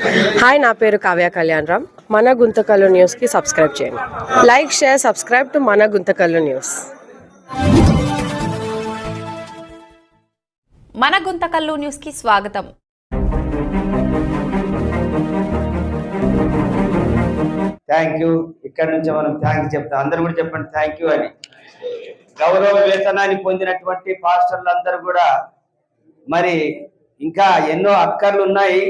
Hi, నా పేరు కావ్య కళ్యాణరామ్. మన గుంతకల్లు న్యూస్కి సబ్స్క్రైబ్ చేయండి. లైక్, షేర్, సబ్స్క్రైబ్ టు మన గుంతకల్లు న్యూస్. మన గుంతకల్లు న్యూస్కి స్వాగతం. Thank you. ఇక్కడ నుంచి మనం థ్యాంక్స్ చెప్తాం. అందరూ కూడా చెప్పండి థ్యాంక్ యూ అని. గౌరవ వేతనాన్ని పొందినటువంటి పాస్టర్లందరూ కూడా మరి ఇంకా ఎన్నో అక్కర్లు ఉన్నాయి.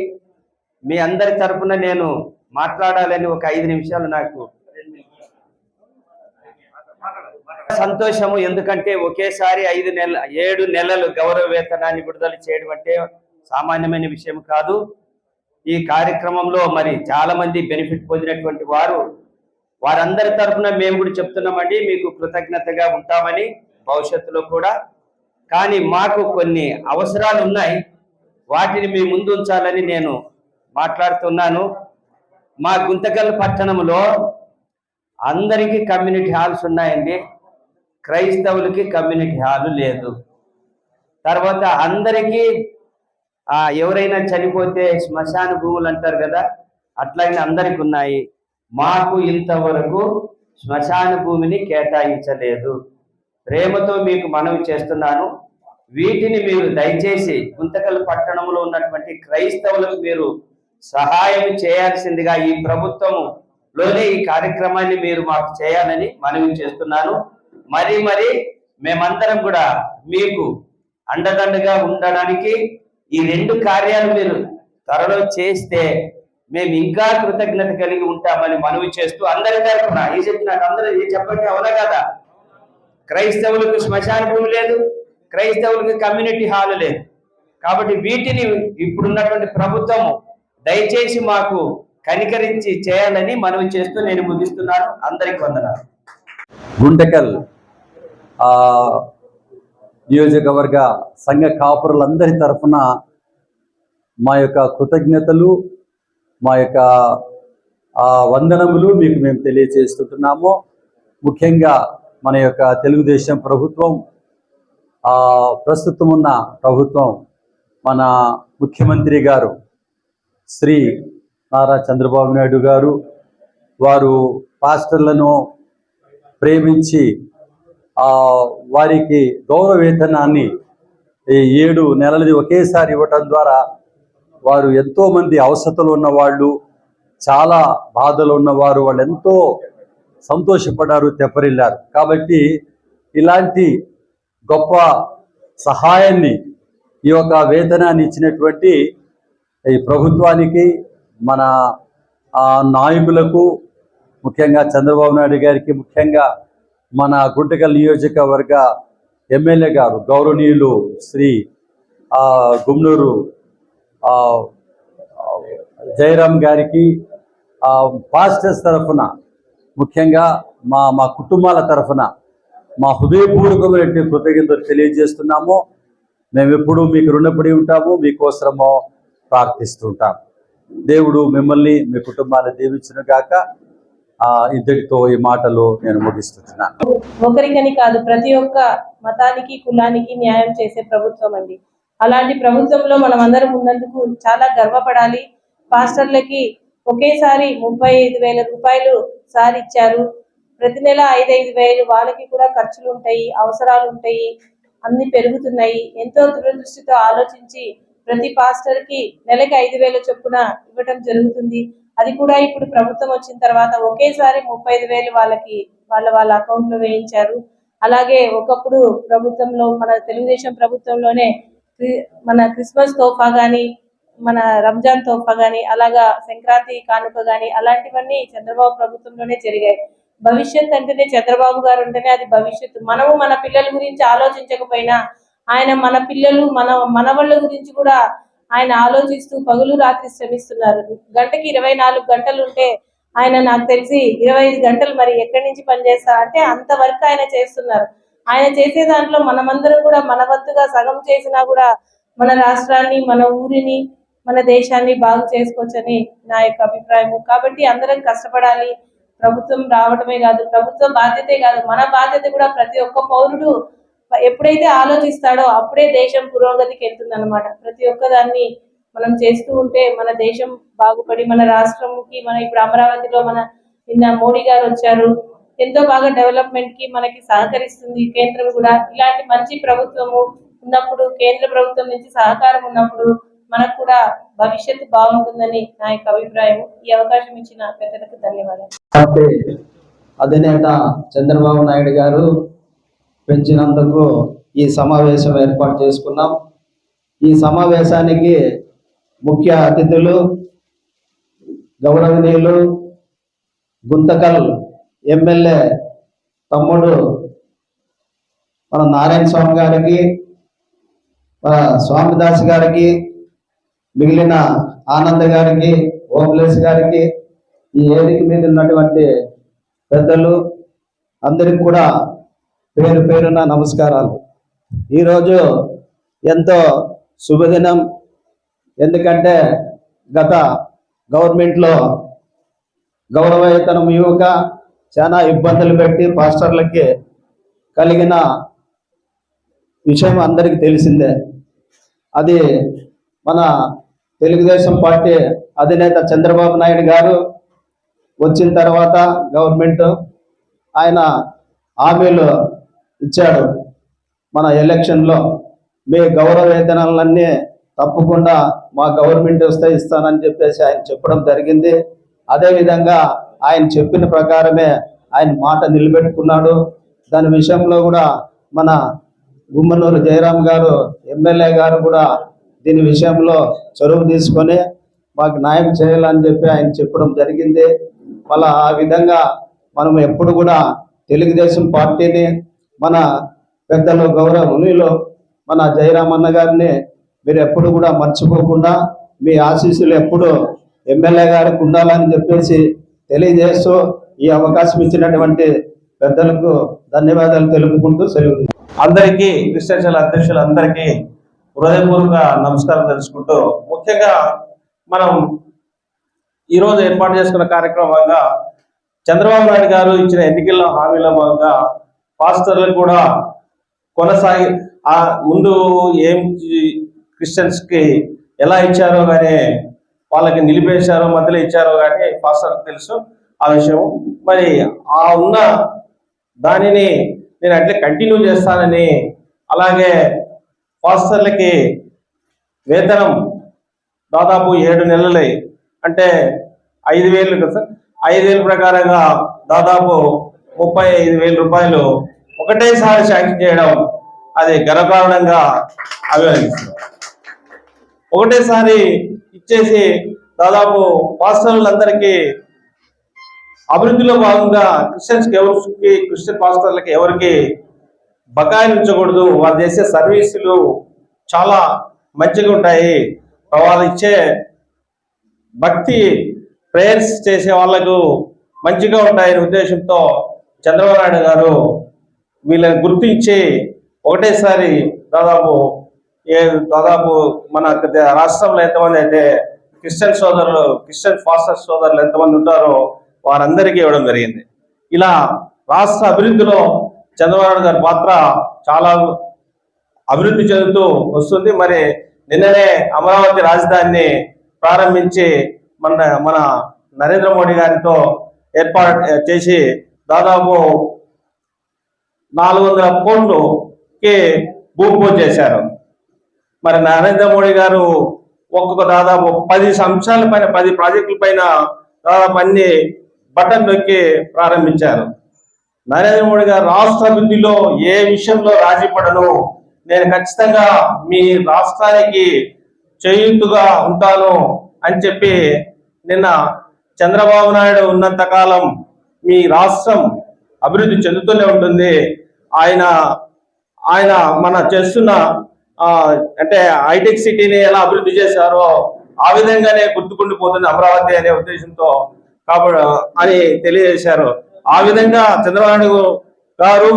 మీ అందరి తరఫున నేను మాట్లాడాలని ఒక 5 నిమిషాలు నాకు సంతోషము. ఎందుకంటే ఒకేసారి 7 నెలలు గౌరవ వేతనాన్ని విడుదల చేయడం అంటే సామాన్యమైన విషయం కాదు. ఈ కార్యక్రమంలో మరి చాలా మంది బెనిఫిట్ పొందినటువంటి వారందరి తరఫున మేము కూడా చెప్తున్నామండి, మీకు కృతజ్ఞతగా ఉంటామని భవిష్యత్తులో కూడా. కానీ మాకు కొన్ని అవసరాలు ఉన్నాయి, వాటిని మీ ముందు ఉంచాలని నేను మాట్లాడుతున్నాను. మా గుంతకల్ పట్టణంలో అందరికీ కమ్యూనిటీ హాల్స్ ఉన్నాయండి. క్రైస్తవులకి కమ్యూనిటీ హాల్ లేదు. తర్వాత అందరికీ ఎవరైనా చనిపోతే శ్మశాన భూములు అంటారు కదా, అట్లయినా అందరికి ఉన్నాయి. మాకు ఇంతవరకు శ్మశాన భూమిని కేటాయించలేదు. ప్రేమతో మీకు మనవి చేస్తున్నాను, వీటిని మీరు దయచేసి గుంతకల్ పట్టణంలో ఉన్నటువంటి క్రైస్తవులకు మీరు సహాయం చేయాల్సిందిగా ఈ ప్రభుత్వంలోనే ఈ కార్యక్రమాన్ని మీరు మాకు చేయాలని మనవి చేస్తున్నాను. మరి మేమందరం కూడా మీకు అండదండగా ఉండడానికి ఈ 2 కార్యాలు మీరు త్వరలో చేస్తే మేము ఇంకా కృతజ్ఞత కలిగి ఉంటామని మనవి చేస్తూ అందరి తరఫున ఈ చెప్పినాక అందరూ చెప్పండి, అవునా కదా? క్రైస్తవులకు శ్మశాన భూమి లేదు, క్రైస్తవులకు కమ్యూనిటీ హాల్ లేదు. కాబట్టి వీటిని ఇప్పుడున్నటువంటి ప్రభుత్వము దయచేసి మాకు కనికరించి చేయాలని మనవి చేస్తూ నేను ముగిస్తున్నాను. అందరికీ వందనాలు. గుంటకల్ నియోజకవర్గ సంఘ కాపురులందరి తరఫున మా యొక్క కృతజ్ఞతలు, మా యొక్క వందనములు మీకు మేము తెలియజేస్తుంటున్నాము. ముఖ్యంగా మన యొక్క తెలుగుదేశం ప్రభుత్వం, ప్రస్తుతం ఉన్న ప్రభుత్వం, మన ముఖ్యమంత్రి గారు శ్రీ నారా చంద్రబాబు నాయుడు గారు, వారు పాస్టర్లను ప్రేమించి వారికి గౌరవ వేతనాన్ని 7 నెలలది ఒకేసారి ఇవ్వటం ద్వారా వారు ఎంతోమంది అవసరతలు ఉన్నవాళ్ళు, చాలా బాధలు ఉన్నవారు, వాళ్ళు ఎంతో సంతోషపడ్డారు, తెప్పరిల్లారు. కాబట్టి ఇలాంటి గొప్ప సహాయాన్ని, ఈ యొక్క వేతనాన్ని ఇచ్చినటువంటి ఈ ప్రభుత్వానికి, మన నాయకులకు, ముఖ్యంగా చంద్రబాబు నాయుడు గారికి, ముఖ్యంగా మన గుంటకల్ నియోజకవర్గ ఎమ్మెల్యే గారు గౌరవనీయులు శ్రీ గుమ్నూరు జయరామ్ గారికి, పాస్టర్స్ తరఫున, ముఖ్యంగా మా కుటుంబాల తరఫున మా హృదయపూర్వకమైన కృతజ్ఞతలు తెలియజేస్తున్నాము. మేము ఎప్పుడూ మీకు రుణపడి ఉంటాము, మీకోసమో ప్రార్థిస్తుంటాం. దేవుడు మిమ్మల్ని, మీ కుటుంబాన్ని దీవించును గాక. ఇంతటితో ఈ మాటలు నేను ముగిస్తున్నాను. ఒకరికని కాదు, ప్రతి ఒక్క మతానికి, కులానికి న్యాయం చేసే ప్రభుత్వం అండి. అలాంటి ప్రభుత్వంలో మనం అందరం ఉన్నందుకు చాలా గర్వపడాలి. పాస్టర్లకి ఒకేసారి 35,000 రూపాయలు సార్ ఇచ్చారు. ప్రతి నెల 5,000 వాళ్ళకి కూడా ఖర్చులు ఉంటాయి, అవసరాలు ఉంటాయి, అన్ని పెరుగుతున్నాయి. ఎంతో దూరదృష్టితో ఆలోచించి ప్రతి పాస్టర్ కి నెలకి 5,000 చొప్పున ఇవ్వటం జరుగుతుంది. అది కూడా ఇప్పుడు ప్రభుత్వం వచ్చిన తర్వాత ఒకేసారి 35,000 వాళ్ళకి వాళ్ళ అకౌంట్ లో వేయించారు. అలాగే ఒకప్పుడు ప్రభుత్వంలో, మన తెలుగుదేశం ప్రభుత్వంలోనే మన క్రిస్మస్ తోఫా గాని, మన రంజాన్ తోఫా గాని, అలాగా సంక్రాంతి కానుక గాని, అలాంటివన్నీ చంద్రబాబు ప్రభుత్వంలోనే జరిగాయి. భవిష్యత్ అంటేనే చంద్రబాబు గారు ఉంటేనే అది భవిష్యత్తు. మనము మన పిల్లల గురించి ఆలోచించకపోయినా ఆయన మన పిల్లలు, మనవాళ్ళ గురించి కూడా ఆయన ఆలోచిస్తూ పగులు రాత్రి శ్రమిస్తున్నారు. గంటకి 24 గంటలు ఉంటే ఆయన నాకు తెలిసి 25 గంటలు మరి ఎక్కడి నుంచి పనిచేస్తారు అంటే అంతవరకు ఆయన చేస్తున్నారు. ఆయన చేసే దాంట్లో మనమందరం కూడా మన వంతుగా సగం చేసినా కూడా మన రాష్ట్రాన్ని, మన ఊరిని, మన దేశాన్ని బాగు చేసుకోవచ్చని నా యొక్క అభిప్రాయం. కాబట్టి అందరం కష్టపడాలి. ప్రభుత్వం రావడమే కాదు, ప్రభుత్వ బాధ్యతే కాదు, మన బాధ్యత కూడా. ప్రతి ఒక్క పౌరుడు ఎప్పుడైతే ఆలోచిస్తాడో అప్పుడే దేశం పురోగతికి వెళ్తుంది అన్నమాట. ప్రతి ఒక్కదాన్ని మనం చేస్తూ ఉంటే మన దేశం బాగుపడి మన రాష్ట్రంకి ఇప్పుడు అమరావతిలో నిన్న మోడీ గారు వచ్చారు, ఎంతో బాగా డెవలప్మెంట్ కి మనకి సహకరిస్తుంది కేంద్రం కూడా. ఇలాంటి మంచి ప్రభుత్వము ఉన్నప్పుడు, కేంద్ర ప్రభుత్వం నుంచి సహకారం ఉన్నప్పుడు మనకు కూడా భవిష్యత్తు బాగుంటుందని నా యొక్క అభిప్రాయం. ఈ అవకాశం ఇచ్చిన పెద్దలకు ధన్యవాదాలు. పార్టీ అధినేత చంద్రబాబు నాయుడు గారు పెంచినందుకు ఈ సమావేశం ఏర్పాటు చేసుకున్నాం. ఈ సమావేశానికి ముఖ్య అతిథులు గౌరవనీయులు గుంతకల్ ఎమ్మెల్యే తమ్ముడు మన నారాయణ స్వామి గారికి, మన స్వామిదాస్ గారికి, మిగిలిన ఆనంద్ గారికి, ఓబ్లేస్ గారికి, ఈ వేదిక మీద ఉన్నటువంటి పెద్దలు అందరికి కూడా పేరు పేరున నమస్కారాలు. ఈరోజు ఎంతో శుభదినం. ఎందుకంటే గత గవర్నమెంట్లో గౌరవవేతనం ఇవ్వక చాలా ఇబ్బందులు పెట్టి పాస్టర్లకి కలిగిన విషయం అందరికీ తెలిసిందే. అది మన తెలుగుదేశం పార్టీ అధినేత చంద్రబాబు నాయుడు గారు వచ్చిన తర్వాత గవర్నమెంట్ ఆయన హామీలు ఇచ్చాడు. మన ఎలక్షన్లో మీ గౌరవ వేతనాలన్నీ తప్పకుండా మా గవర్నమెంట్ వస్తే ఇస్తానని చెప్పేసి ఆయన చెప్పడం జరిగింది. అదేవిధంగా ఆయన చెప్పిన ప్రకారమే ఆయన మాట నిలబెట్టుకున్నాడు. దాని విషయంలో కూడా మన గుమ్మనూరు జయరాం గారు ఎమ్మెల్యే గారు కూడా దీని విషయంలో చొరవ తీసుకొని మాకు న్యాయం చేయాలని చెప్పి ఆయన చెప్పడం జరిగింది. మళ్ళా ఆ విధంగా మనం ఎప్పుడు కూడా తెలుగుదేశం పార్టీని, మన పెద్దలు గౌరవనీయులు మన జయరాం అన్న గారిని మీరు ఎప్పుడు కూడా మర్చిపోకుండా మీ ఆశీస్సులు ఎప్పుడు ఎమ్మెల్యే గారికి ఉండాలని చెప్పేసి తెలియజేస్తూ ఈ అవకాశం ఇచ్చినటువంటి పెద్దలకు ధన్యవాదాలు తెలుపుకుంటూ సెలవు. అందరికీ క్రిస్టియన్ అధ్యక్షులందరికీ హృదయపూర్వక నమస్కారం తెలుసుకుంటూ, ముఖ్యంగా మనం ఈరోజు ఏర్పాటు చేసుకున్న కార్యక్రమంగా చంద్రబాబు నాయుడు గారు ఇచ్చిన ఎన్నికల్లో హామీల భాగంగా పాస్టర్లు కూడా కొనసాగి ఆ ముందు ఏం క్రిస్టియన్స్కి ఎలా ఇచ్చారో కానీ వాళ్ళకి నిలిపేశారో మధ్యలో ఇచ్చారో కానీ పాస్టర్లకు తెలుసు ఆ విషయం. మరి ఆ ఉన్న దానిని నేను అట్లే కంటిన్యూ చేస్తానని, అలాగే పాస్టర్లకి వేతనం దాదాపు 7 నెలలు అంటే 5,000 కదా సార్, 5,000 ప్రకారంగా దాదాపు 35,000 రూపాయలు ఒకటేసారి శాంక్షన్ చేయడం అది గర్వకారణంగా అభివర్ణిస్తుంది. ఒకటేసారి ఇచ్చేసి దాదాపు పాస్టర్లందరికీ అభివృద్ధిలో భాగంగా క్రిస్టియన్ పాస్టర్లకి ఎవరికి బకాయిలు ఉంచకూడదు. వారు చేసే సర్వీసులు చాలా మంచిగా ఉంటాయి, వాళ్ళు ఇచ్చే భక్తి ప్రేయర్స్ చేసే వాళ్ళకు మంచిగా ఉంటాయనే ఉద్దేశంతో చంద్రబాబు నాయుడు గారు వీళ్ళని గుర్తించి ఒకటేసారి దాదాపు మన రాష్ట్రంలో ఎంతమంది అయితే క్రిస్టియన్ పాస్టర్ సోదరులు ఎంతమంది ఉంటారో వారందరికీ ఇవ్వడం జరిగింది. ఇలా రాష్ట్ర అభివృద్ధిలో చంద్రబాబు నాయుడు గారి పాత్ర చాలా అభివృద్ధి చెందుతూ వస్తుంది. మరి నిన్ననే అమరావతి రాజధానిని ప్రారంభించి మన నరేంద్ర మోడీ గారితో ఏర్పాటు చేసి దాదాపు 400 కోట్లకి భూమి పూజ చేశారు. మరి నరేంద్ర మోడీ గారు ఒక్కొక్క దాదాపు 10 సంవత్సరాల పైన 10 ప్రాజెక్టుల పైన దాదాపు అన్ని బటన్ నొక్కి ప్రారంభించారు. నరేంద్ర మోడీ గారు రాష్ట్ర అభివృద్ధిలో ఏ విషయంలో రాజీ పడను, నేను ఖచ్చితంగా మీ రాష్ట్రానికి చేయూతుగా ఉంటాను అని చెప్పి నిన్న చంద్రబాబు నాయుడు ఉన్నంత కాలం మీ రాష్ట్రం అభివృద్ధి చెందుతూనే ఉంటుంది. ఆయన మన చేస్తున్న అంటే హైటెక్ సిటీని ఎలా అభివృద్ధి చేశారో ఆ విధంగానే గుర్తుకుండిపోతుంది అమరావతి అనే ఉద్దేశంతో అని తెలియజేశారు. ఆ విధంగా చంద్రబాబు నాయుడు గారు